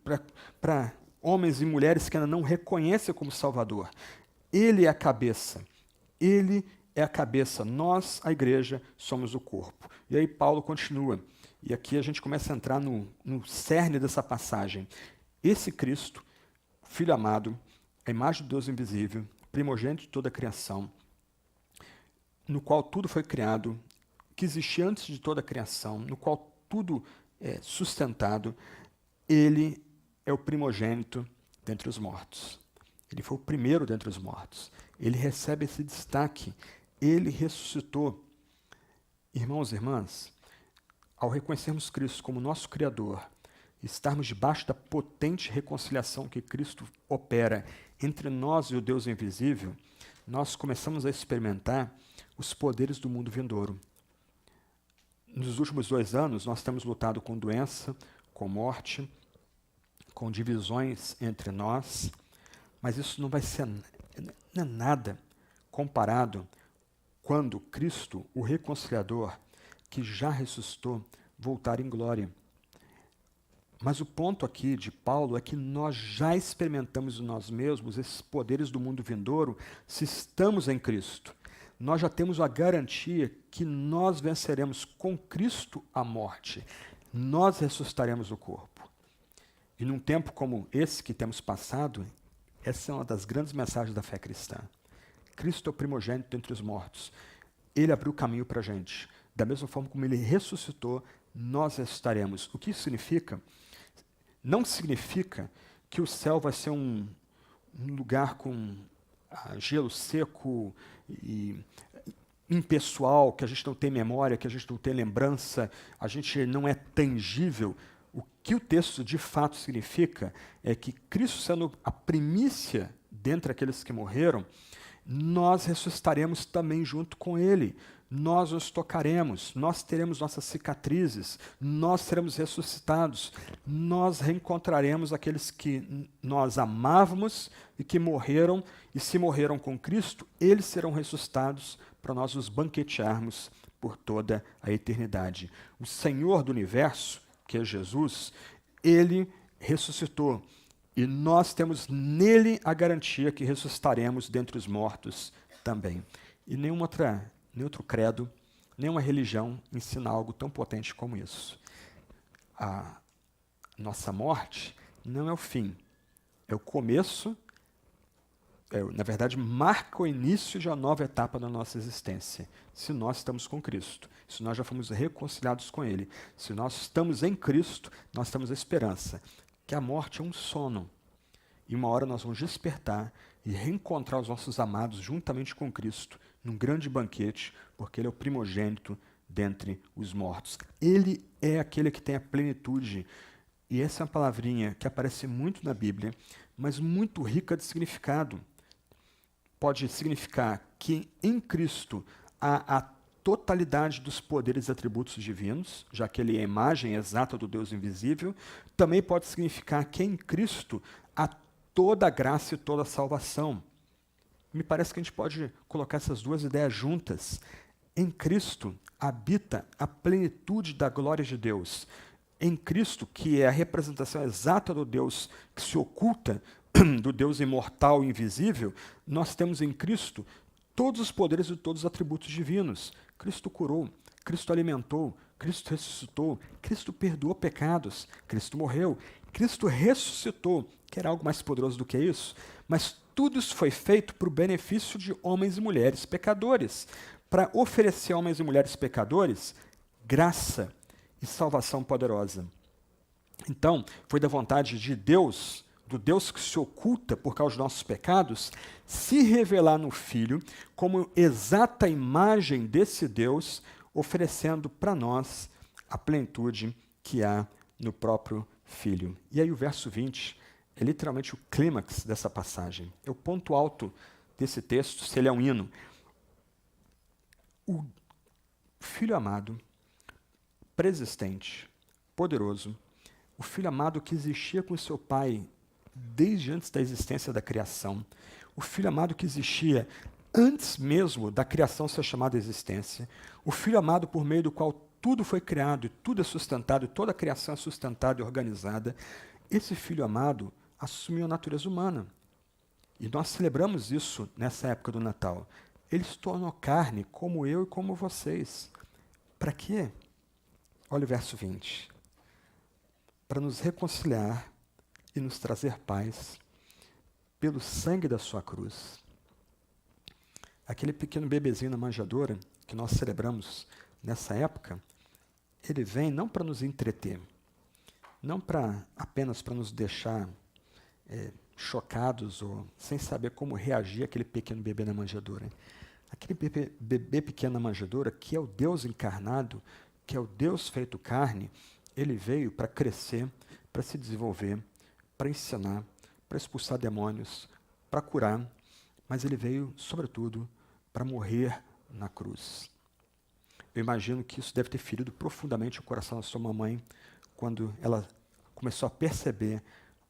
Speaker 1: para homens e mulheres que ainda não reconhecem como Salvador. Ele é a cabeça. Ele é a cabeça. Nós, a igreja, somos o corpo. E aí Paulo continua. E aqui a gente começa a entrar no cerne dessa passagem. Esse Cristo, Filho amado, a imagem do Deus invisível, primogênito de toda a criação, no qual tudo foi criado, que existia antes de toda a criação, no qual tudo é sustentado, ele é o primogênito dentre os mortos. Ele foi o primeiro dentre os mortos. Ele recebe esse destaque. Ele ressuscitou. Irmãos e irmãs, ao reconhecermos Cristo como nosso Criador, estarmos debaixo da potente reconciliação que Cristo opera entre nós e o Deus invisível, nós começamos a experimentar os poderes do mundo vindouro. Nos últimos 2 anos, nós temos lutado com doença, com morte, com divisões entre nós, mas isso não vai ser nada comparado quando Cristo, o reconciliador, que já ressuscitou, voltar em glória. Mas o ponto aqui de Paulo é que nós já experimentamos em nós mesmos esses poderes do mundo vindouro se estamos em Cristo. Nós já temos a garantia que nós venceremos com Cristo a morte. Nós ressuscitaremos o corpo. E num tempo como esse que temos passado, essa é uma das grandes mensagens da fé cristã. Cristo é o primogênito entre os mortos. Ele abriu o caminho para a gente. Da mesma forma como ele ressuscitou, nós ressuscitaremos. O que isso significa? Não significa que o céu vai ser um lugar com gelo seco e impessoal, que a gente não tem memória, que a gente não tem lembrança, a gente não é tangível. O que o texto de fato significa é que Cristo sendo a primícia dentre aqueles que morreram, nós ressuscitaremos também junto com ele. Nós os tocaremos, nós teremos nossas cicatrizes, nós seremos ressuscitados, nós reencontraremos aqueles que nós amávamos e que morreram, e se morreram com Cristo, eles serão ressuscitados para nós os banquetearmos por toda a eternidade. O Senhor do universo, que é Jesus, ele ressuscitou, e nós temos nele a garantia que ressuscitaremos dentre os mortos também. E nenhum outro credo, nenhuma religião ensina algo tão potente como isso. A nossa morte não é o fim, é o começo, na verdade, marca o início de uma nova etapa da nossa existência. Se nós estamos com Cristo, se nós já fomos reconciliados com Ele, se nós estamos em Cristo, nós temos a esperança que a morte é um sono. E uma hora nós vamos despertar e reencontrar os nossos amados juntamente com Cristo, num grande banquete, porque ele é o primogênito dentre os mortos. Ele é aquele que tem a plenitude. E essa é uma palavrinha que aparece muito na Bíblia, mas muito rica de significado. Pode significar que em Cristo há a totalidade dos poderes e atributos divinos, já que ele é a imagem exata do Deus invisível. Também pode significar que em Cristo há toda a graça e toda a salvação. Me parece que a gente pode colocar essas duas ideias juntas. Em Cristo habita a plenitude da glória de Deus. Em Cristo, que é a representação exata do Deus que se oculta, do Deus imortal e invisível, nós temos em Cristo todos os poderes e todos os atributos divinos. Cristo curou, Cristo alimentou, Cristo ressuscitou, Cristo perdoou pecados, Cristo morreu, Cristo ressuscitou. Quer algo mais poderoso do que isso? Mas tudo isso foi feito para o benefício de homens e mulheres pecadores, para oferecer a homens e mulheres pecadores graça, e salvação poderosa. Então, foi da vontade de Deus, do Deus que se oculta por causa dos nossos pecados, se revelar no Filho como exata imagem desse Deus, oferecendo para nós a plenitude que há no próprio Filho. E aí o verso 20 é literalmente o clímax dessa passagem. É o ponto alto desse texto, se ele é um hino. O Filho amado, preexistente, poderoso, o Filho amado que existia com seu Pai desde antes da existência da criação, o Filho amado que existia antes mesmo da criação ser chamada existência, o Filho amado por meio do qual tudo foi criado e tudo é sustentado, e toda a criação é sustentada e organizada, esse Filho amado assumiu a natureza humana. E nós celebramos isso nessa época do Natal. Ele se tornou carne, como eu e como vocês. Para quê? Olha o verso 20. Para nos reconciliar e nos trazer paz pelo sangue da sua cruz. Aquele pequeno bebezinho na manjedoura que nós celebramos nessa época, ele vem não para nos entreter, não apenas para nos deixar chocados ou sem saber como reagir àquele pequeno bebê na manjedoura. Aquele bebê pequeno na manjedoura, que é o Deus encarnado, que é o Deus feito carne, ele veio para crescer, para se desenvolver, para ensinar, para expulsar demônios, para curar, mas ele veio, sobretudo, para morrer na cruz. Eu imagino que isso deve ter ferido profundamente o coração da sua mamãe quando ela começou a perceber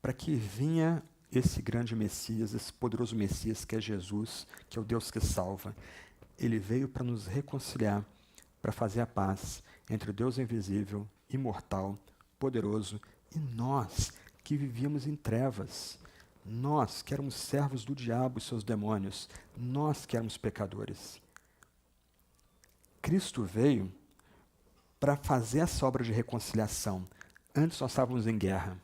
Speaker 1: para que vinha esse grande Messias, esse poderoso Messias que é Jesus, que é o Deus que salva. Ele veio para nos reconciliar, para fazer a paz entre o Deus invisível, imortal, poderoso e nós que vivíamos em trevas. Nós que éramos servos do diabo e seus demônios. Nós que éramos pecadores. Cristo veio para fazer essa obra de reconciliação. Antes nós estávamos em guerra.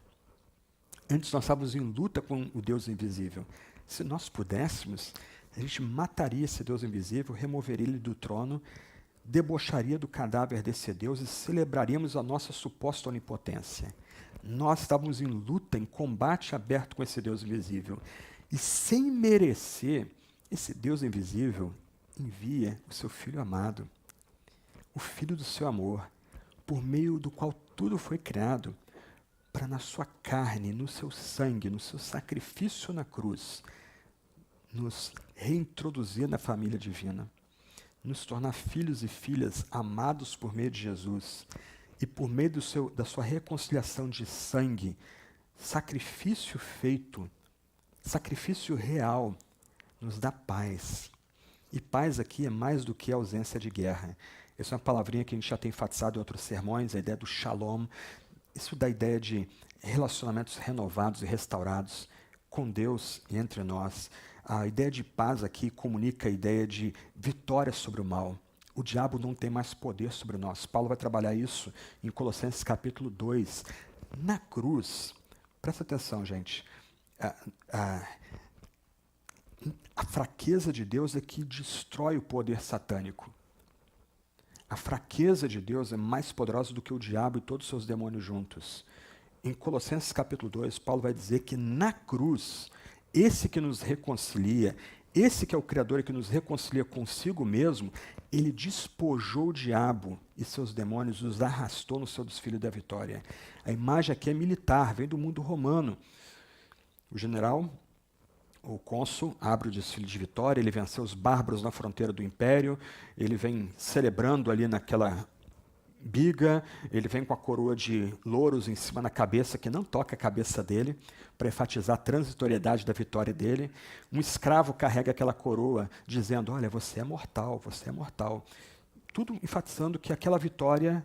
Speaker 1: Antes nós estávamos em luta com o Deus invisível. Se nós pudéssemos, a gente mataria esse Deus invisível, removeria ele do trono, debocharia do cadáver desse Deus e celebraríamos a nossa suposta onipotência. Nós estávamos em luta, em combate aberto com esse Deus invisível. E sem merecer, esse Deus invisível envia o seu Filho amado, o Filho do seu amor, por meio do qual tudo foi criado, para na sua carne, no seu sangue, no seu sacrifício na cruz, nos reintroduzir na família divina, nos tornar filhos e filhas amados por meio de Jesus e por meio da sua reconciliação de sangue, sacrifício feito, sacrifício real, nos dá paz. E paz aqui é mais do que ausência de guerra. Essa é uma palavrinha que a gente já tem enfatizado em outros sermões, a ideia do shalom. Isso dá a ideia de relacionamentos renovados e restaurados com Deus e entre nós. A ideia de paz aqui comunica a ideia de vitória sobre o mal. O diabo não tem mais poder sobre nós. Paulo vai trabalhar isso em Colossenses capítulo 2. Na cruz, presta atenção, gente, a fraqueza de Deus é que destrói o poder satânico. A fraqueza de Deus é mais poderosa do que o diabo e todos os seus demônios juntos. Em Colossenses capítulo 2, Paulo vai dizer que na cruz, esse que nos reconcilia, esse que é o Criador e que nos reconcilia consigo mesmo, ele despojou o diabo e seus demônios, os arrastou no seu desfile da vitória. A imagem aqui é militar, vem do mundo romano. O general, o cônsul, abre o desfile de vitória, ele venceu os bárbaros na fronteira do império, ele vem celebrando ali naquela biga, ele vem com a coroa de louros em cima da cabeça, que não toca a cabeça dele, para enfatizar a transitoriedade da vitória dele. Um escravo carrega aquela coroa, dizendo, olha, você é mortal, você é mortal. Tudo enfatizando que aquela vitória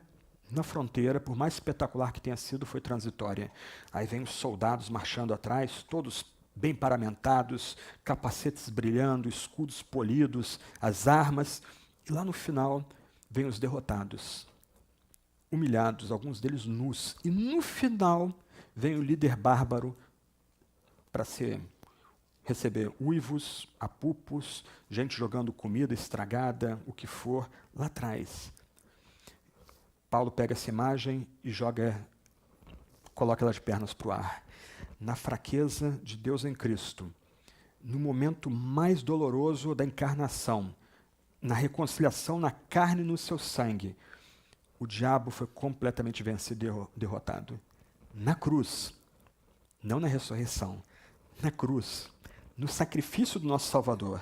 Speaker 1: na fronteira, por mais espetacular que tenha sido, foi transitória. Aí vem os soldados marchando atrás, todos bem paramentados, capacetes brilhando, escudos polidos, as armas, e lá no final vem os derrotados, humilhados, alguns deles nus, e no final vem o líder bárbaro para receber uivos, apupos, gente jogando comida estragada, o que for, lá atrás. Paulo pega essa imagem e coloca ela de pernas para o ar. Na fraqueza de Deus em Cristo, no momento mais doloroso da encarnação, na reconciliação na carne e no seu sangue, o diabo foi completamente vencido e derrotado. Na cruz, não na ressurreição, na cruz, no sacrifício do nosso Salvador,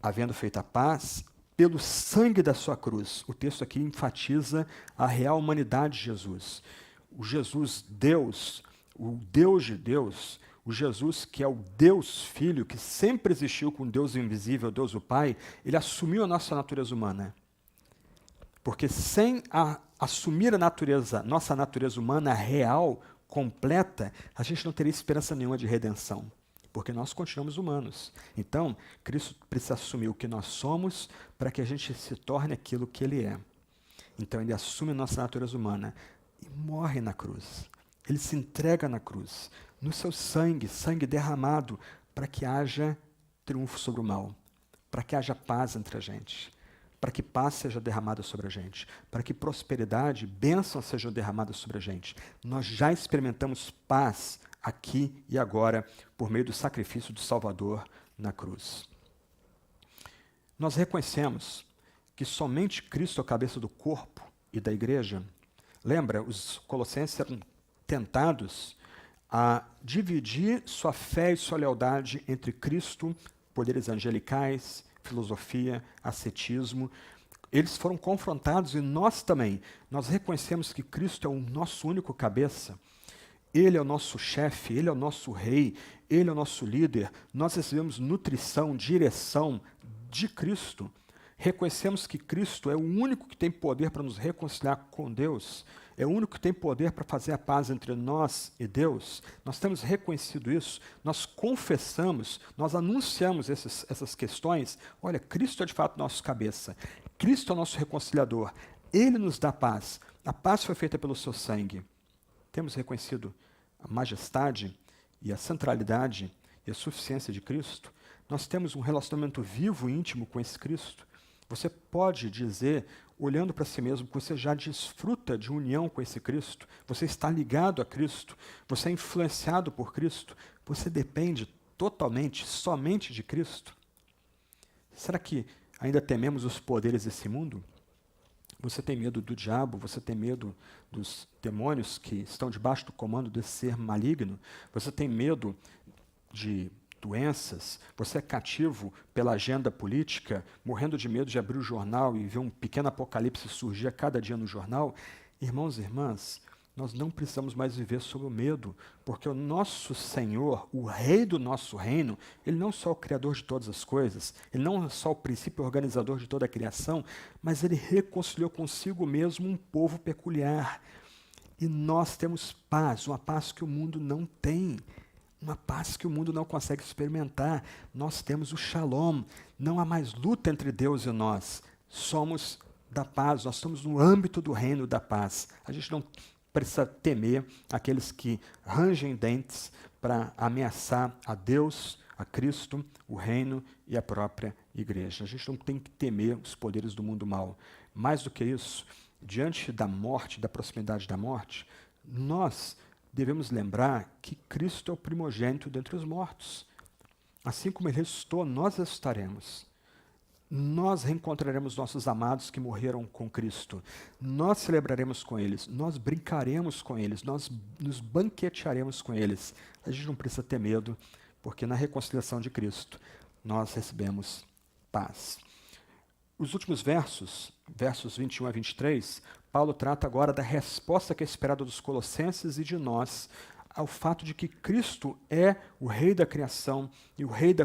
Speaker 1: havendo feito a paz, pelo sangue da sua cruz. O texto aqui enfatiza a real humanidade de Jesus. O Jesus Deus, o Deus de Deus, o Jesus que é o Deus Filho, que sempre existiu com Deus invisível, Deus o Pai, ele assumiu a nossa natureza humana. Porque sem assumir nossa natureza humana real, completa, a gente não teria esperança nenhuma de redenção. Porque nós continuamos humanos. Então, Cristo precisa assumir o que nós somos para que a gente se torne aquilo que Ele é. Então, Ele assume a nossa natureza humana e morre na cruz. Ele se entrega na cruz, no seu sangue derramado, para que haja triunfo sobre o mal, para que haja paz entre a gente, para que paz seja derramada sobre a gente, para que prosperidade, bênçãos sejam derramadas sobre a gente. Nós já experimentamos paz aqui e agora, por meio do sacrifício do Salvador na cruz. Nós reconhecemos que somente Cristo é a cabeça do corpo e da igreja. Lembra, os colossenses eram tentados a dividir sua fé e sua lealdade entre Cristo, poderes angelicais, filosofia, ascetismo. Eles foram confrontados e nós também. Nós reconhecemos que Cristo é o nosso único cabeça. Ele é o nosso chefe, Ele é o nosso rei, Ele é o nosso líder. Nós recebemos nutrição, direção de Cristo. Reconhecemos que Cristo é o único que tem poder para nos reconciliar com Deus. É o único que tem poder para fazer a paz entre nós e Deus. Nós temos reconhecido isso, nós confessamos, nós anunciamos essas questões. Olha, Cristo é de fato nosso cabeça. Cristo é o nosso reconciliador. Ele nos dá paz. A paz foi feita pelo seu sangue. Temos reconhecido a majestade e a centralidade e a suficiência de Cristo. Nós temos um relacionamento vivo e íntimo com esse Cristo. Você pode dizer, olhando para si mesmo, que você já desfruta de união com esse Cristo. Você está ligado a Cristo. Você é influenciado por Cristo. Você depende totalmente, somente de Cristo. Será que ainda tememos os poderes desse mundo? Você tem medo do diabo, você tem medo dos demônios que estão debaixo do comando desse ser maligno, você tem medo de doenças, você é cativo pela agenda política, morrendo de medo de abrir o jornal e ver um pequeno apocalipse surgir a cada dia no jornal. Irmãos e irmãs, nós não precisamos mais viver sob o medo, porque o nosso Senhor, o Rei do nosso reino, Ele não só é o Criador de todas as coisas, Ele não é só o princípio organizador de toda a criação, mas Ele reconciliou consigo mesmo um povo peculiar. E nós temos paz, uma paz que o mundo não tem, uma paz que o mundo não consegue experimentar. Nós temos o Shalom, não há mais luta entre Deus e nós, somos da paz, nós estamos no âmbito do reino da paz. A gente não precisa temer aqueles que rangem dentes para ameaçar a Deus, a Cristo, o reino e a própria igreja. A gente não tem que temer os poderes do mundo mal. Mais do que isso, diante da morte, da proximidade da morte, nós devemos lembrar que Cristo é o primogênito dentre os mortos. Assim como Ele ressuscitou, nós ressuscitaremos. Nós reencontraremos nossos amados que morreram com Cristo. Nós celebraremos com eles, nós brincaremos com eles, nós nos banquetearemos com eles. A gente não precisa ter medo, porque na reconciliação de Cristo, nós recebemos paz. Os últimos versos 21 a 23, Paulo trata agora da resposta que é esperada dos colossenses e de nós ao fato de que Cristo é o Rei da criação e o Rei da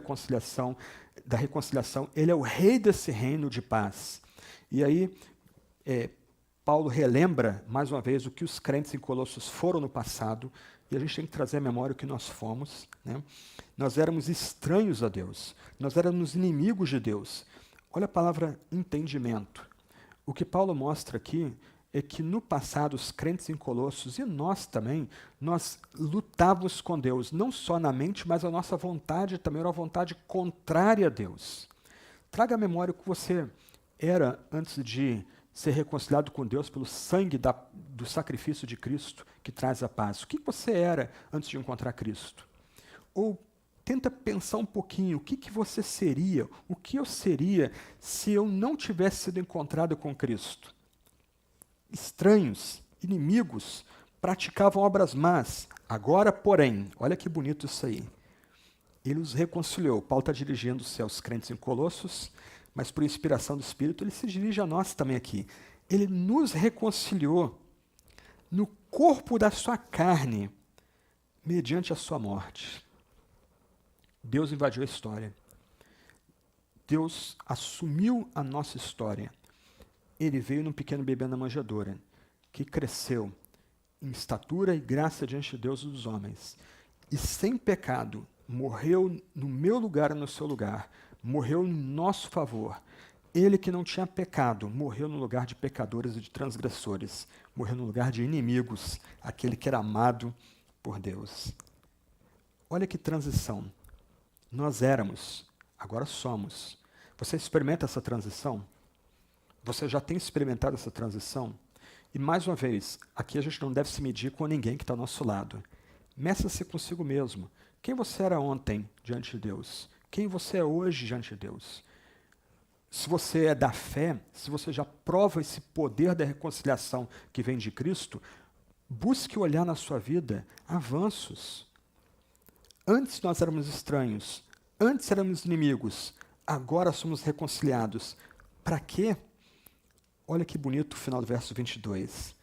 Speaker 1: reconciliação. Ele é o Rei desse reino de paz. E aí, Paulo relembra, mais uma vez, o que os crentes em Colossos foram no passado, e a gente tem que trazer à memória o que nós fomos. Né? Nós éramos estranhos a Deus, nós éramos inimigos de Deus. Olha a palavra entendimento. O que Paulo mostra aqui é que no passado os crentes em Colossos, e nós também, nós lutávamos com Deus, não só na mente, mas a nossa vontade também era uma vontade contrária a Deus. Traga à memória o que você era antes de ser reconciliado com Deus pelo sangue do sacrifício de Cristo que traz a paz. O que você era antes de encontrar Cristo? Ou tenta pensar um pouquinho, o que você seria, o que eu seria se eu não tivesse sido encontrado com Cristo? Estranhos, inimigos, praticavam obras más. Agora, porém, olha que bonito isso aí. Ele os reconciliou. Paulo está dirigindo-se aos crentes em Colossos, mas por inspiração do Espírito, ele se dirige a nós também aqui. Ele nos reconciliou no corpo da sua carne, mediante a sua morte. Deus invadiu a história. Deus assumiu a nossa história. Ele veio num pequeno bebê na manjedoura, que cresceu em estatura e graça diante de Deus e dos homens. E sem pecado, morreu no meu lugar e no seu lugar. Morreu em nosso favor. Ele que não tinha pecado, morreu no lugar de pecadores e de transgressores. Morreu no lugar de inimigos, aquele que era amado por Deus. Olha que transição. Nós éramos, agora somos. Você experimenta essa transição? Você já tem experimentado essa transição? E mais uma vez, aqui a gente não deve se medir com ninguém que está ao nosso lado. Meça-se consigo mesmo. Quem você era ontem diante de Deus? Quem você é hoje diante de Deus? Se você é da fé, se você já prova esse poder da reconciliação que vem de Cristo, busque olhar na sua vida avanços. Antes nós éramos estranhos, antes éramos inimigos, agora somos reconciliados. Para quê? Olha que bonito o final do verso 22.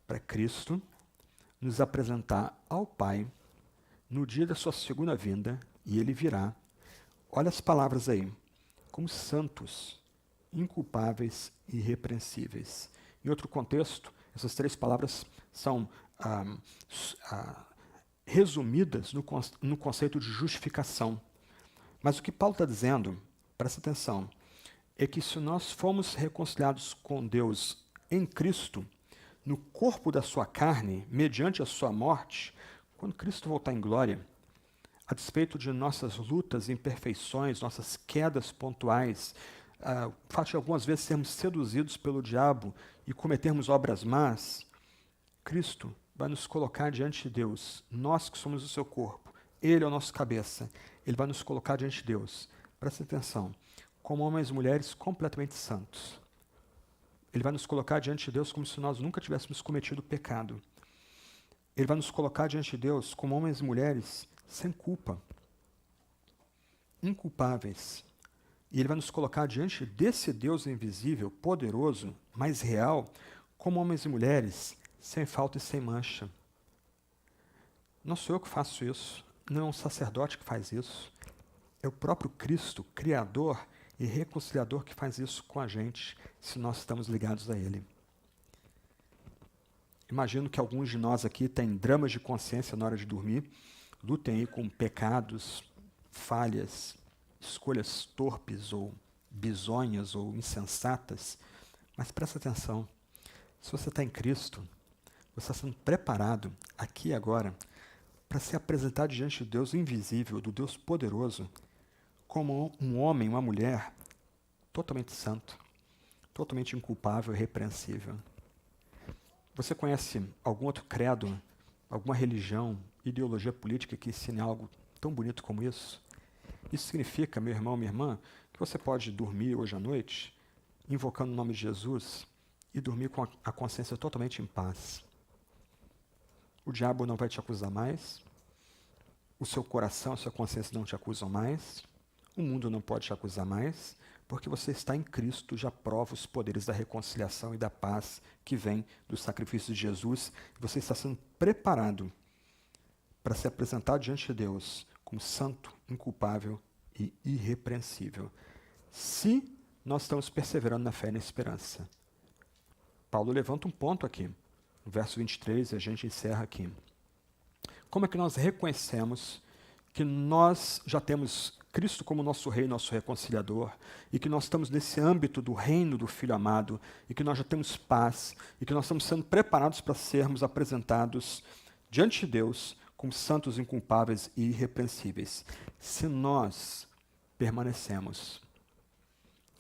Speaker 1: Para Cristo nos apresentar ao Pai no dia da sua segunda vinda, e Ele virá. Olha as palavras aí. Como santos, inculpáveis e irrepreensíveis. Em outro contexto, essas três palavras são resumidas no conceito de justificação. Mas o que Paulo está dizendo, presta atenção, é que se nós fomos reconciliados com Deus em Cristo, no corpo da sua carne, mediante a sua morte, quando Cristo voltar em glória, a despeito de nossas lutas, imperfeições, nossas quedas pontuais, o fato de algumas vezes sermos seduzidos pelo diabo e cometermos obras más, Cristo vai nos colocar diante de Deus, nós que somos o seu corpo, Ele é o nosso cabeça, Ele vai nos colocar diante de Deus. Presta atenção, como homens e mulheres completamente santos. Ele vai nos colocar diante de Deus como se nós nunca tivéssemos cometido pecado. Ele vai nos colocar diante de Deus como homens e mulheres sem culpa, inculpáveis. E Ele vai nos colocar diante desse Deus invisível, poderoso, mas real, como homens e mulheres sem falta e sem mancha. Não sou eu que faço isso, não é um sacerdote que faz isso. É o próprio Cristo, Criador e Reconciliador, que faz isso com a gente, se nós estamos ligados a Ele. Imagino que alguns de nós aqui têm dramas de consciência na hora de dormir, lutem aí com pecados, falhas, escolhas torpes ou bizonhas ou insensatas, mas presta atenção, se você está em Cristo, você está sendo preparado aqui e agora para se apresentar diante do Deus invisível, do Deus poderoso, como um homem, uma mulher totalmente santo, totalmente inculpável e irrepreensível. Você conhece algum outro credo, alguma religião, ideologia política que ensine algo tão bonito como isso? Isso significa, meu irmão, minha irmã, que você pode dormir hoje à noite, invocando o nome de Jesus, e dormir com a consciência totalmente em paz. O diabo não vai te acusar mais, o seu coração, a sua consciência não te acusam mais, o mundo não pode te acusar mais, porque você está em Cristo, já prova os poderes da reconciliação e da paz que vem do sacrifício de Jesus. Você está sendo preparado para se apresentar diante de Deus como santo, inculpável e irrepreensível. Se nós estamos perseverando na fé e na esperança. Paulo levanta um ponto aqui, no verso 23, e a gente encerra aqui. Como é que nós reconhecemos que nós já temos Cristo como nosso Rei, nosso reconciliador, e que nós estamos nesse âmbito do reino do Filho amado, e que nós já temos paz, e que nós estamos sendo preparados para sermos apresentados diante de Deus como santos, inculpáveis e irrepreensíveis? Se nós permanecemos,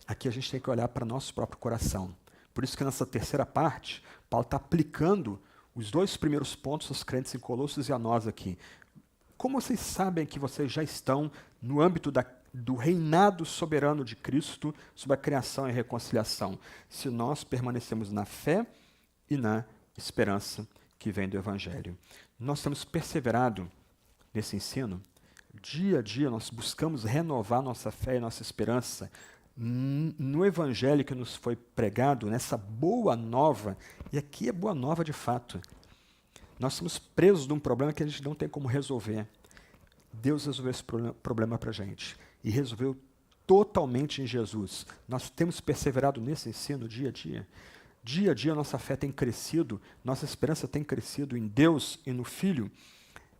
Speaker 1: aqui a gente tem que olhar para nosso próprio coração. Por isso que nessa terceira parte, Paulo está aplicando os 2 primeiros pontos aos crentes em Colossos e a nós aqui. Como vocês sabem que vocês já estão no âmbito do reinado soberano de Cristo sobre a criação e a reconciliação? Se nós permanecemos na fé e na esperança que vem do Evangelho. Nós temos perseverado nesse ensino. Dia a dia nós buscamos renovar nossa fé e nossa esperança no Evangelho que nos foi pregado, nessa boa nova, e aqui é boa nova de fato. Nós estamos presos de um problema que a gente não tem como resolver. Deus resolveu esse problema para a gente e resolveu totalmente em Jesus. Nós temos perseverado nesse ensino dia a dia. Dia a dia nossa fé tem crescido, nossa esperança tem crescido em Deus e no Filho.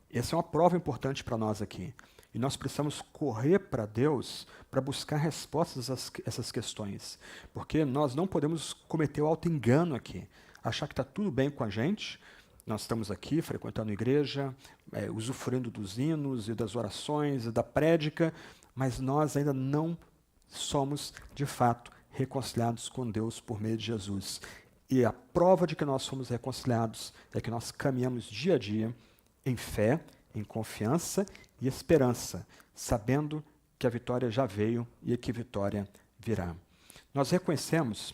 Speaker 1: Essa é uma prova importante para nós aqui. E nós precisamos correr para Deus para buscar respostas a essas questões. Porque nós não podemos cometer o auto-engano aqui. Achar que está tudo bem com a gente. Nós estamos aqui frequentando a igreja, usufruindo dos hinos e das orações e da prédica, mas nós ainda não somos, de fato, reconciliados com Deus por meio de Jesus. E a prova de que nós somos reconciliados é que nós caminhamos dia a dia em fé, em confiança e esperança, sabendo que a vitória já veio e que a vitória virá. Nós reconhecemos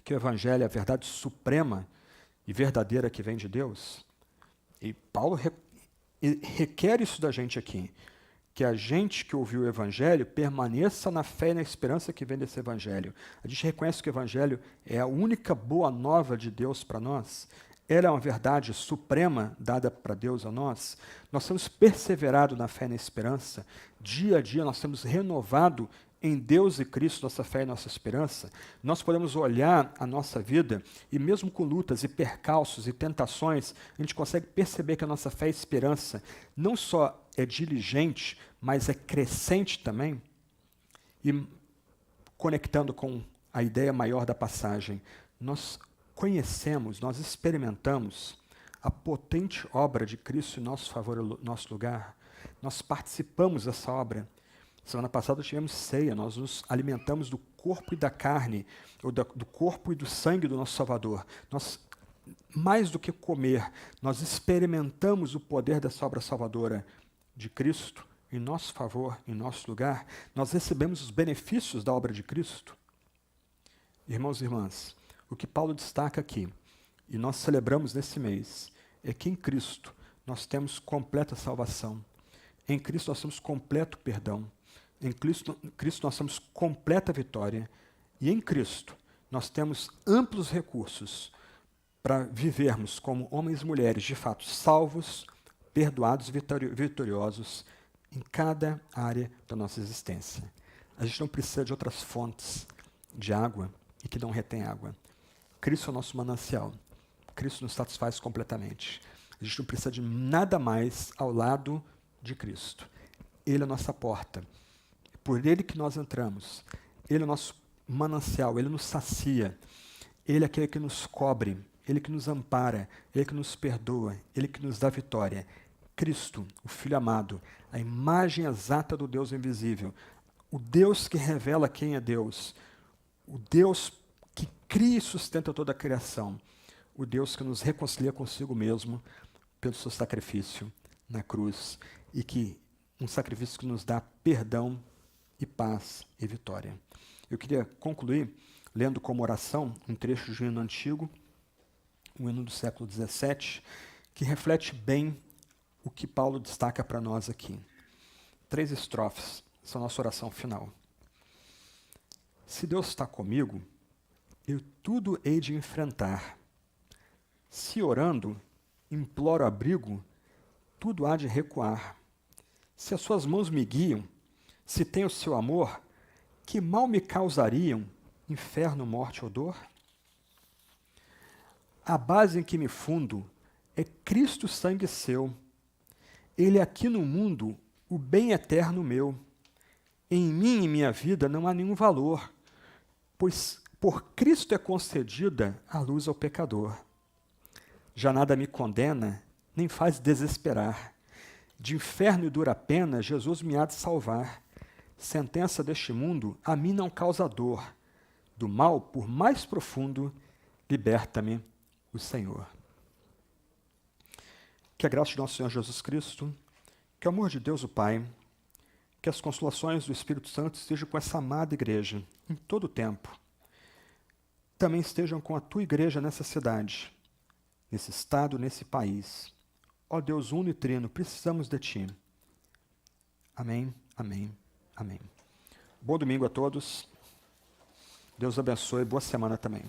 Speaker 1: que o Evangelho é a verdade suprema e verdadeira que vem de Deus. E Paulo requer isso da gente aqui, que a gente que ouviu o Evangelho permaneça na fé e na esperança que vem desse Evangelho. A gente reconhece que o Evangelho é a única boa nova de Deus para nós. Ela é uma verdade suprema dada para Deus a nós. Nós temos perseverado na fé e na esperança. Dia a dia nós temos renovado em Deus e Cristo nossa fé e nossa esperança. Nós podemos olhar a nossa vida e mesmo com lutas e percalços e tentações, a gente consegue perceber que a nossa fé e esperança não só é diligente, mas é crescente também. E conectando com a ideia maior da passagem, nós conhecemos, nós experimentamos a potente obra de Cristo em nosso favor e nosso lugar. Nós participamos dessa obra. Semana passada tivemos ceia, nós nos alimentamos do corpo e da carne, ou do corpo e do sangue do nosso Salvador. Nós, mais do que comer, nós experimentamos o poder dessa obra salvadora de Cristo em nosso favor, em nosso lugar. Nós recebemos os benefícios da obra de Cristo. Irmãos e irmãs, o que Paulo destaca aqui, e nós celebramos nesse mês, é que em Cristo nós temos completa salvação. Em Cristo nós temos completo perdão. Em Cristo nós temos completa vitória. E em Cristo nós temos amplos recursos para vivermos como homens e mulheres, de fato, salvos, perdoados e vitoriosos em cada área da nossa existência. A gente não precisa de outras fontes de água e que não retém água. Cristo é o nosso manancial. Cristo nos satisfaz completamente. A gente não precisa de nada mais ao lado de Cristo. Ele é a nossa porta. É por Ele que nós entramos. Ele é o nosso manancial. Ele nos sacia. Ele é aquele que nos cobre. Ele que nos ampara. Ele que nos perdoa. Ele que nos dá vitória. Cristo, o Filho amado, a imagem exata do Deus invisível. O Deus que revela quem é Deus. O Deus que cria e sustenta toda a criação. O Deus que nos reconcilia consigo mesmo pelo seu sacrifício na cruz. E que um sacrifício que nos dá perdão e paz e vitória. Eu queria concluir lendo como oração um trecho de um hino antigo, um hino do século XVII, que reflete bem o que Paulo destaca para nós aqui. 3 estrofes, essa é a nossa oração final. Se Deus está comigo, eu tudo hei de enfrentar. Se orando, imploro abrigo, tudo há de recuar. Se as suas mãos me guiam, se tem o seu amor, que mal me causariam inferno, morte ou dor? A base em que me fundo é Cristo sangue seu. Ele é aqui no mundo, o bem eterno meu. Em mim e minha vida não há nenhum valor, pois por Cristo é concedida a luz ao pecador. Já nada me condena, nem faz desesperar. De inferno e dura pena, Jesus me há de salvar. Sentença deste mundo a mim não causa dor. Do mal, por mais profundo, liberta-me o Senhor. Que a graça de nosso Senhor Jesus Cristo, que o amor de Deus o Pai, que as consolações do Espírito Santo estejam com essa amada igreja em todo o tempo. Também estejam com a tua igreja nessa cidade, nesse estado, nesse país. Ó Deus uno e trino, precisamos de ti. Amém, amém, amém. Bom domingo a todos. Deus abençoe. Boa semana também.